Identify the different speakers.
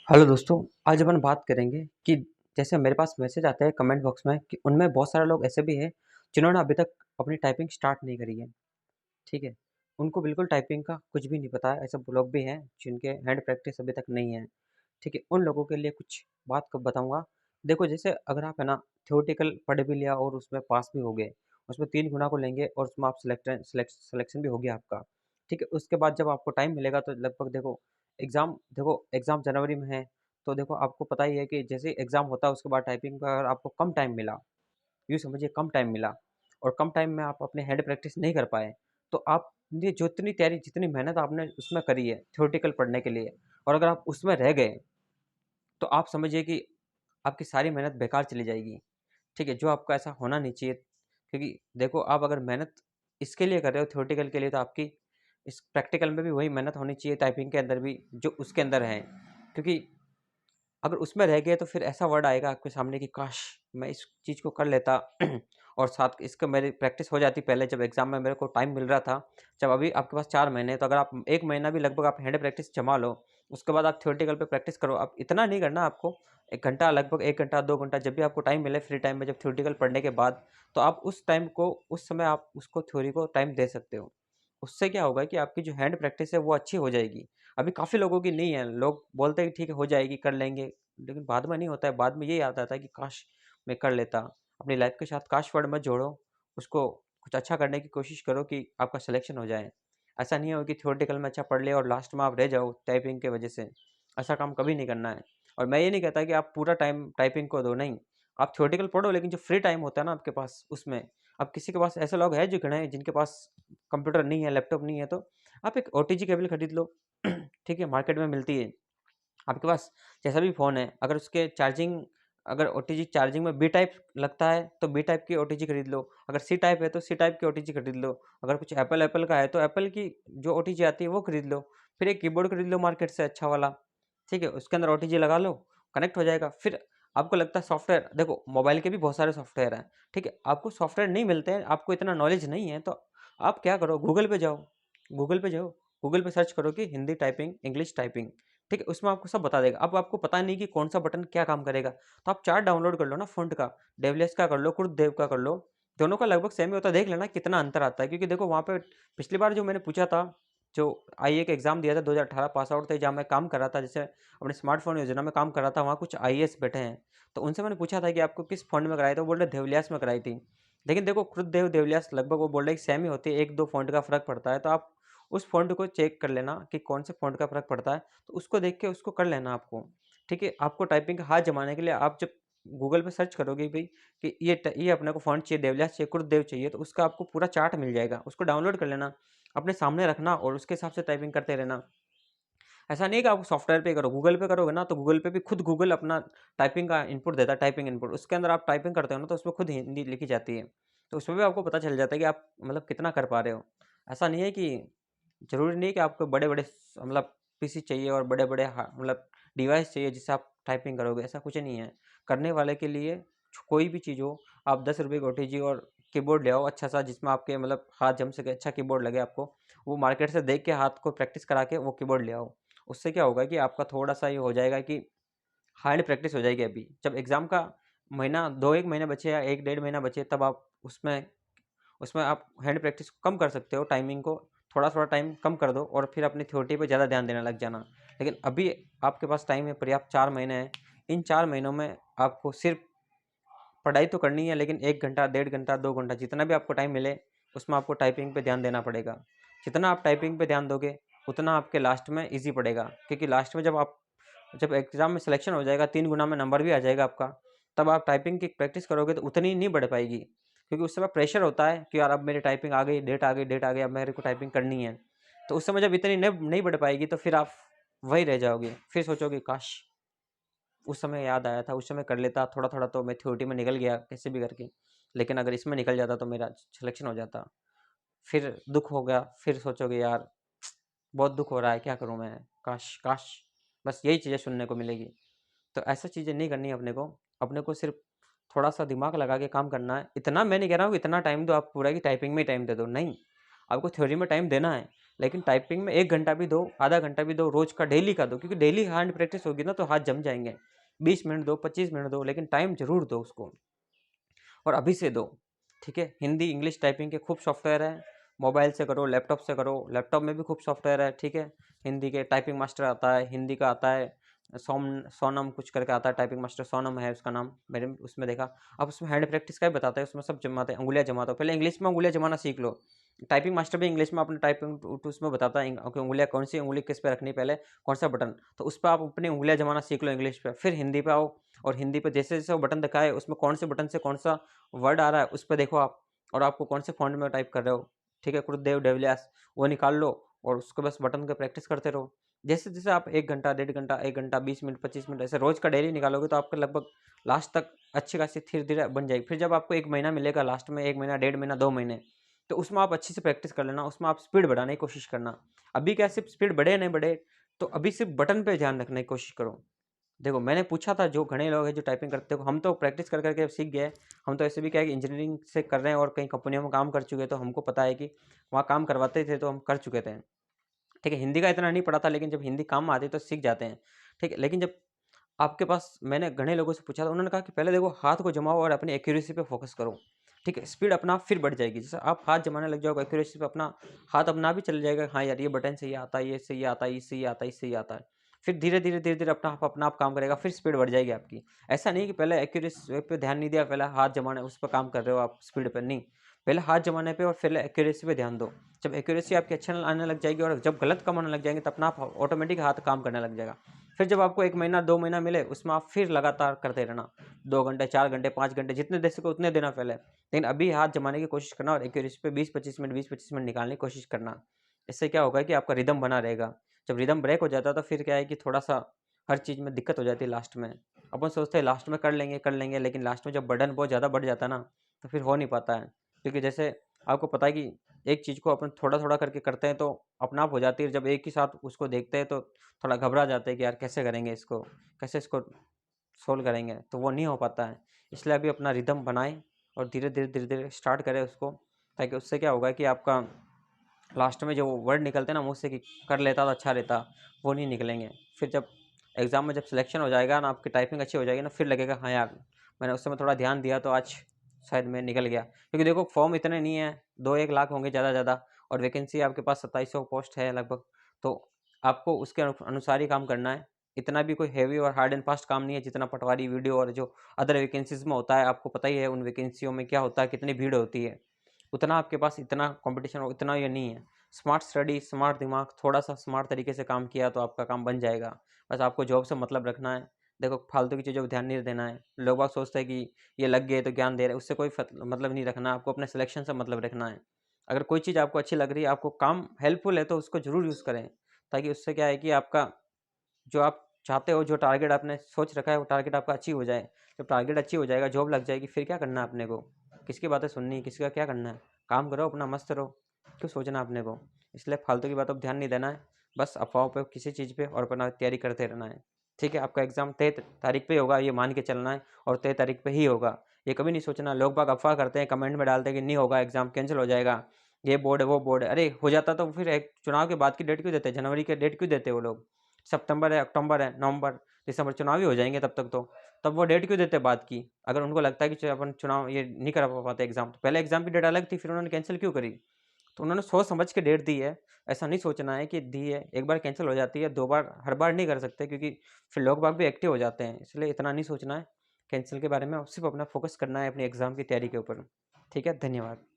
Speaker 1: Hello दोस्तों, आज अपन बात करेंगे कि जैसे मेरे पास मैसेज आते हैं कमेंट बॉक्स में कि उनमें बहुत सारे लोग ऐसे भी हैं जिन्होंने अभी तक अपनी टाइपिंग स्टार्ट नहीं करी है, ठीक है? उनको बिल्कुल टाइपिंग का कुछ भी नहीं पता है, ऐसे लोग भी हैं जिनके हैंड प्रैक्टिस अभी तक नहीं है, ठीक है? उन लोगों के लिए कुछ बात को बताऊँगा। देखो जैसे अगर आप है ना थ्योरेटिकल पढ़ भी लिया और उसमें पास भी हो गए, उसमें 3 गुना को लेंगे और उसमें आप सिलेक्शन भी हो गया आपका, ठीक है? उसके बाद जब आपको टाइम मिलेगा तो लगभग देखो एग्ज़ाम जनवरी में है, तो देखो आपको पता ही है कि जैसे ही एग्ज़ाम होता है उसके बाद टाइपिंग का अगर आपको कम टाइम मिला, यूँ समझिए कम टाइम मिला और कम टाइम में आप अपने हैंड प्रैक्टिस नहीं कर पाए, तो आप ये जो इतनी तैयारी जितनी मेहनत आपने उसमें करी है थ्योरेटिकल पढ़ने के लिए और अगर आप उसमें रह गए, तो आप समझिए कि आपकी सारी मेहनत बेकार चली जाएगी, ठीक है? जो आपको ऐसा होना नहीं चाहिए क्योंकि देखो आप अगर मेहनत इसके लिए कर रहे हो थ्योरेटिकल के लिए तो आपकी इस प्रैक्टिकल में भी वही मेहनत होनी चाहिए टाइपिंग के अंदर भी जो उसके अंदर है। क्योंकि अगर उसमें रह गए तो फिर ऐसा वर्ड आएगा आपके सामने कि काश! मैं इस चीज़ को कर लेता और साथ इसका मेरी प्रैक्टिस हो जाती पहले जब एग्ज़ाम में मेरे को टाइम मिल रहा था। जब अभी आपके पास 4 महीने हैं तो अगर आप 1 महीना भी लगभग आप हैंड प्रैक्टिस जमा लो, उसके बाद आप थ्योरेटिकल पे प्रैक्टिस करो। अब इतना नहीं करना आपको, 1 घंटा लगभग 1 घंटा 2 घंटा जब भी आपको टाइम मिले फ्री टाइम में जब थ्योरेटिकल पढ़ने के बाद, तो आप उस टाइम को उस समय आप उसको थ्योरी को टाइम दे सकते हो। उससे क्या होगा कि आपकी जो हैंड प्रैक्टिस है वो अच्छी हो जाएगी। अभी काफ़ी लोगों की नहीं है, लोग बोलते हैं कि ठीक है हो जाएगी, कर लेंगे। लेकिन बाद में नहीं होता है, बाद में ये याद आता है कि काश मैं कर लेता। अपनी लाइफ के साथ काश वर्ड मत जोड़ो, उसको कुछ अच्छा करने की कोशिश करो कि आपका सिलेक्शन हो जाए। ऐसा नहीं हो कि थ्योरेटिकल में अच्छा पढ़ लिया और लास्ट में आप रह जाओ टाइपिंग की वजह से। ऐसा काम कभी नहीं करना है। और मैं ये नहीं कहता कि आप पूरा टाइम टाइपिंग को दो, नहीं। आप थ्योरेटिकल पढ़ो लेकिन जो फ्री टाइम होता है ना आपके पास उसमें, अब किसी के पास ऐसे लोग हैं जो गणे हैं जिनके पास कंप्यूटर नहीं है, लैपटॉप नहीं है, तो आप एक ओटीजी केबल खरीद लो, ठीक है? मार्केट में मिलती है। आपके पास जैसा भी फ़ोन है, अगर उसके चार्जिंग अगर ओटीजी चार्जिंग में बी टाइप लगता है, तो बी टाइप की ओटीजी खरीद लो। अगर सी टाइप है, तो सी टाइप की ओटीजी खरीद लो। अगर कुछ एप्पल का है, तो एप्पल की जो ओटीजी आती है, वो खरीद लो। फिर एक कीबोर्ड खरीद लो मार्केट से अच्छा वाला, ठीक है? उसके अंदर ओटीजी लगा लो, कनेक्ट हो जाएगा। फिर आपको लगता है सॉफ्टवेयर देखो मोबाइल के भी बहुत सारे सॉफ्टवेयर हैं, ठीक है? आपको सॉफ्टवेयर नहीं मिलते हैं, आपको इतना नॉलेज नहीं है, तो आप क्या करो गूगल पे जाओ, गूगल पे सर्च करो कि हिंदी टाइपिंग, इंग्लिश टाइपिंग, ठीक है? उसमें आपको सब बता देगा। अब आपको पता नहीं कि कौन-सा बटन क्या काम करेगा, तो आप चार्ट डाउनलोड कर लो ना फ़ॉन्ट का, डेविलियर्स का कर लो, कुरुदेव का कर लो, दोनों का लगभग सेम ही होता है, देख लेना कितना अंतर आता है। क्योंकि देखो वहाँ पे पिछली बार जो मैंने पूछा था, जो आईए का एग्ज़ाम दिया था 2018 पास आउट थे, जहाँ मैं काम कर रहा था, जैसे अपने स्मार्टफ़ोन योजना में काम कर रहा था, वहाँ कुछ आईएएस बैठे हैं। तो उनसे मैंने पूछा था कि आपको किस फ़ॉन्ट में कराई, तो वो बोल रहे देविलियास में कराई थी। लेकिन देखो क्रुद्धदेव, देविलियास लगभग वो बोल रहे हैं कि सेम ही होती है, 1-2 फ़ॉन्ट का फ़र्क पड़ता है, तो आप उस फ़ॉन्ट को चेक कर लेना कि कौन से फ़ॉन्ट का फ़र्क पड़ता है। तो उसको देख के उसको कर लेना आपको, ठीक है? आपको टाइपिंग का हाथ जमाने के लिए आप जब गूगल पे सर्च करोगे भई कि ये अपने को फ़ॉन्ट चाहिए, देवलियास चाहिए, कुरुदेव चाहिए, तो उसका आपको पूरा चार्ट मिल जाएगा। उसको डाउनलोड कर लेना, अपने सामने रखना और उसके हिसाब से टाइपिंग करते रहना। ऐसा नहीं है कि आप सॉफ्टवेयर पे करो, गूगल पे करोगे ना तो गूगल पे भी खुद गूगल अपना टाइपिंग का इनपुट देता है, टाइपिंग इनपुट। उसके अंदर आप टाइपिंग करते हो ना तो उसमें खुद हिंदी लिखी जाती है। तो उसमें भी आपको पता चल जाता है कि आप मतलब कितना कर पा रहे हो। ऐसा नहीं है कि ज़रूरी नहीं है कि आपको बड़े-बड़े मतलब पीसी चाहिए और बड़े-बड़े मतलब डिवाइस चाहिए जिससे आप टाइपिंग करोगे, ऐसा कुछ नहीं है। करने वाले के लिए कोई भी चीज़ हो, आप 10 रुपए की ओटीजी और कीबोर्ड ले आओ अच्छा-सा जिसमें आपके मतलब हाथ जम सके, अच्छा कीबोर्ड लगे आपको। वो मार्केट से देख के हाथ को प्रैक्टिस करा के वो कीबोर्ड ले आओ। उससे क्या होगा कि आपका थोड़ा-सा ये हो जाएगा कि हार्ड प्रैक्टिस हो जाएगी अभी। जब एग्ज़ाम का महीना 2-1 महीने बचे या 1 डेढ़ महीना बचे तब आप उसमें उसमें आप हैंड प्रैक्टिस कम कर सकते हो, टाइमिंग को थोड़ा-थोड़ा टाइम कम कर दो और फिर अपनी थ्योरी पे ज़्यादा ध्यान देने लग जाना। लेकिन अभी आपके पास टाइम है पर्याप्त 4 महीने हैं। इन 4 महीनों में आपको सिर्फ़ पढ़ाई तो करनी है लेकिन 1 घंटा, डेढ़ घंटा, 2 घंटा जितना भी आपको टाइम मिले, उसमें आपको टाइपिंग पे ध्यान देना पड़ेगा। जितना आप टाइपिंग पे ध्यान दोगे, उतना आपके लास्ट में ईज़ी पड़ेगा। क्योंकि लास्ट में जब एग्ज़ाम में सिलेक्शन हो जाएगा, 3 गुना में नंबर भी आ जाएगा आपका, तब आप टाइपिंग की प्रैक्टिस करोगे तो उतनी नहीं बढ़ पाएगी। क्योंकि उस समय प्रेशर होता है कि यार अब मेरी टाइपिंग आ गई, डेट आ गई, अब मेरे को टाइपिंग करनी है। तो उस समय जब इतनी नहीं बढ़ पाएगी तो फिर आप वहीं रह जाओगे। फिर सोचोगे काश! उस समय याद आया था, उस समय कर लेता, थोड़ा-थोड़ा तो मैं थ्योरी में निकल गया कैसे भी करके। लेकिन अगर इसमें निकल जाता तो मेरा सिलेक्शन हो जाता। फिर दुःख हो गया, फिर सोचोगे यार बहुत दुःख हो रहा है, क्या करूँ मैं? काश! काश! बस यही चीज़ें सुनने को मिलेगी। तो ऐसा चीज़ें नहीं करनी है अपने को। अपने को सिर्फ़ थोड़ा-सा दिमाग लगा के काम करना है। इतना मैं नहीं कह रहा हूँ कि इतना टाइम दो आप पूरा कि टाइपिंग में ही टाइम दे दो, नहीं। आपको थ्योरी में टाइम देना है, लेकिन टाइपिंग में 1 घंटा भी दो, आधा घंटा भी दो, रोज़ का डेली का दो, क्योंकि डेली हैंड प्रैक्टिस होगी ना तो हाथ जम जाएँगे। 20 मिनट दो, 25 मिनट दो, लेकिन टाइम ज़रूर दो उसको, और अभी से दो, ठीक है? हिंदी, इंग्लिश टाइपिंग के खूब सॉफ्टवेयर हैं, मोबाइल से करो, लैपटॉप से करो, लैपटॉप में भी खूब सॉफ्टवेयर है, ठीक है? हिंदी के टाइपिंग मास्टर आता है, हिंदी का आता है, सोनम कुछ करके आता है, टाइपिंग मास्टर सोनम है उसका नाम, मैंने उसमें देखा। अब उसमें हैंड प्रैक्टिस का ही बताते हैं, उसमें सब जमाते हैं, उँगलियाँ जमाते हो, पहले इंग्लिश में उँगलियाँ जमाना सीख लो। टाइपिंग मास्टर भी इंग्लिश में अपने टाइपिंग उसमें बताता है कि उँगलियाँ कौन सी उँगली किस पे रखनी है पहले, कौन सा बटन, तो उस पर आप अपनी उँगलियाँ जमाना सीख लो इंग्लिश पे, फिर हिंदी पे आओ, और हिंदी पे जैसे-जैसे वो बटन दिखाए उसमें कौन से बटन से कौन सा वर्ड आ रहा है उस पे देखो आप, और आपको कौन से फ़ॉन्ट में टाइप कर रहे हो, ठीक है? कुलदेव डेवलियास वो निकाल लो, और उसको बस बटन का प्रैक्टिस करते रहो। जैसे-जैसे आप 1 घंटा, डेढ़ घंटा, 1 घंटा, 20 मिनट, 25 मिनट ऐसे रोज़ का डेली निकालोगे तो आपका लगभग लास्ट तक अच्छी खासी धीरे-धीरे बन जाएगी। फिर जब आपको 1 महीना मिलेगा लास्ट में, 1 महीना, डेढ़ महीना, 2 महीने, तो उसमें आप अच्छे से प्रैक्टिस कर लेना, उसमें आप स्पीड बढ़ाने की कोशिश करना। अभी क्या सिर्फ़ स्पीड बढ़े या नहीं बढ़े, तो अभी सिर्फ़ बटन पे ध्यान रखने की कोशिश करो। देखो, मैंने पूछा था जो घने लोग हैं जो टाइपिंग करते हो, हम तो प्रैक्टिस कर के सीख गए। हम तो ऐसे भी क्या है कि इंजीनियरिंग से कर रहे हैं और कई कंपनियों में काम कर चुके हैं, तो हमको पता है कि वहाँ काम करवाते थे तो हम कर चुके थे। ठीक है, हिंदी का इतना नहीं पड़ा था, लेकिन जब हिंदी काम में आती है तो सीख जाते हैं। ठीक है, लेकिन जब आपके पास, मैंने घने लोगों से पूछा था, उन्होंने कहा कि पहले देखो हाथ को जमाओ और अपनी एक्यूरेसी पे फोकस करो। ठीक है, स्पीड अपना आप फिर बढ़ जाएगी। जैसे आप हाथ जमाने लग जाओगे एक्यूरेसी पे, अपना हाथ अपना भी चल जाएगा, हाँ यार ये बटन से ये आता है, ये से ये आता है, इससे ये आता है, इससे ये आता है। फिर धीरे-धीरे अपना आप काम करेगा, फिर स्पीड बढ़ जाएगी आपकी। ऐसा नहीं कि पहले एक्यूरेसी पे ध्यान नहीं दिया, पहले हाथ जमाने उस पे काम कर रहे हो आप स्पीड पे, नहीं। पहले हाथ जमाने पे और फिर एक्यूरेसी पे ध्यान दो। जब एक्यूरेसी आपकी अच्छी आने लग जाएगी और जब गलत काम होने लग जाएंगे, तब अपना आप ऑटोमेटिक हाथ काम करने लग जाएगा। फिर जब आपको 1 महीना, 2 महीना मिले, उसमें आप फिर लगातार करते रहना। 2 घंटे, 4 घंटे, 5 घंटे जितने दे सको उतने देना पहले। लेकिन अभी हाथ जमाने की कोशिश करना और एक्यूरेसी पे 20-25 मिनट निकालने की कोशिश करना। इससे क्या होगा कि आपका रिदम बना रहेगा। जब रिदम ब्रेक हो जाता है तो फिर क्या है कि थोड़ा-सा हर चीज़ में दिक्कत हो जाती है लास्ट में। अपन सोचते हैं लास्ट में कर लेंगे, लेकिन लास्ट में जब बर्डन बहुत ज़्यादा बढ़ जाता है ना, तो फिर हो नहीं पाता है। क्योंकि जैसे आपको पता है कि एक चीज़ को अपन थोड़ा-थोड़ा करके करते हैं तो अपने आप हो जाती है। जब एक ही साथ उसको देखते हैं तो थोड़ा घबरा जाते हैं कि यार कैसे करेंगे इसको? कैसे इसको सोल्व करेंगे? तो वो नहीं हो पाता है। इसलिए अभी अपना रिदम बनाएँ और धीरे-धीरे स्टार्ट करें उसको, ताकि उससे क्या होगा कि आपका लास्ट में जो वर्ड निकलते हैं ना मुँह से कि कर लेता तो अच्छा रहता, वो नहीं निकलेंगे। फिर जब एग्ज़ाम में जब सिलेक्शन हो जाएगा ना, आपकी टाइपिंग अच्छी हो जाएगी ना, फिर लगेगा हाँ यार, मैंने उस समय थोड़ा ध्यान दिया तो आज शायद मैं निकल गया। क्योंकि देखो फॉर्म इतने नहीं है, 2-1 लाख होंगे ज़्यादा से ज़्यादा, और वैकेंसी आपके पास 2700 पोस्ट है लगभग। तो आपको उसके अनुसार ही काम करना है। इतना भी कोई हेवी और हार्ड एंड फास्ट काम नहीं है जितना पटवारी, वीडियो और जो अदर वैकेंसीज़ में होता है। आपको पता ही है उन वैकेंसियों में क्या होता है, कितनी भीड़ होती है। उतना आपके पास इतना कॉम्पिटिशन हो, इतना ये नहीं है। स्मार्ट स्टडी, स्मार्ट दिमाग, थोड़ा-सा स्मार्ट तरीके से काम किया तो आपका काम बन जाएगा। बस आपको जॉब से मतलब रखना है। देखो फालतू की चीज़ों पे ध्यान नहीं देना है। लोग बाग सोचते हैं कि ये लग गए तो ज्ञान दे रहे हैं, उससे कोई मतलब नहीं रखना है। आपको अपने सिलेक्शन से मतलब रखना है। अगर कोई चीज़ आपको अच्छी लग रही है, आपको काम हेल्पफुल है तो उसको ज़रूर यूज़ करें। ताकि उससे क्या है कि आपका जो आप चाहते हो, जो टारगेट आपने सोच रखा है, वो टारगेट आपका अचीव हो जाए। जब टारगेट अचीव हो जाएगा, जॉब लग जाएगी, फिर क्या करना है अपने को? किसकी बातें सुननी है, किसी का क्या करना है? काम करो अपना, मस्त रहो, क्यों सोचना अपने को? इसलिए फालतू की बातों पे ध्यान नहीं देना है, बस अफ़वाहों पे किसी चीज़ पे और अपना तैयारी करते रहना है। ठीक है, आपका एग्ज़ाम तय तारीख पे ही होगा, ये मान के चलना है, और तय तारीख पे ही होगा। ये कभी नहीं सोचना, लोग बाग अफ़वाह करते हैं, कमेंट में डालते हैं कि नहीं होगा एग्ज़ाम, कैंसल हो जाएगा, ये बोर्ड है, वो बोर्ड है। अरे! हो जाता तो फिर एक चुनाव के बाद की डेट क्यों देते हैं? जनवरी की डेट क्यों देते हैं वो लोग? सितंबर है, अक्टूबर है, नवंबर, दिसंबर, चुनाव ही हो जाएँगे तब तक तो। तब वो डेट क्यों देते बाद की? अगर उनको लगता है कि अपन चुनाव ये नहीं करा पाते एग्ज़ाम, तो पहले एग्ज़ाम की डेट अलग थी, फिर उन्होंने कैंसल क्यों करी? तो उन्होंने सोच समझ के डेट दी है। ऐसा नहीं सोचना है कि दी है, एक बार कैंसल हो जाती है, 2 बार, हर बार नहीं कर सकते, क्योंकि फिर लोग बाग भी एक्टिव हो जाते हैं। इसलिए इतना नहीं सोचना है कैंसल के बारे में, और सिर्फ़ अपना फ़ोकस करना है अपनी एग्ज़ाम की तैयारी के ऊपर। ठीक है, धन्यवाद।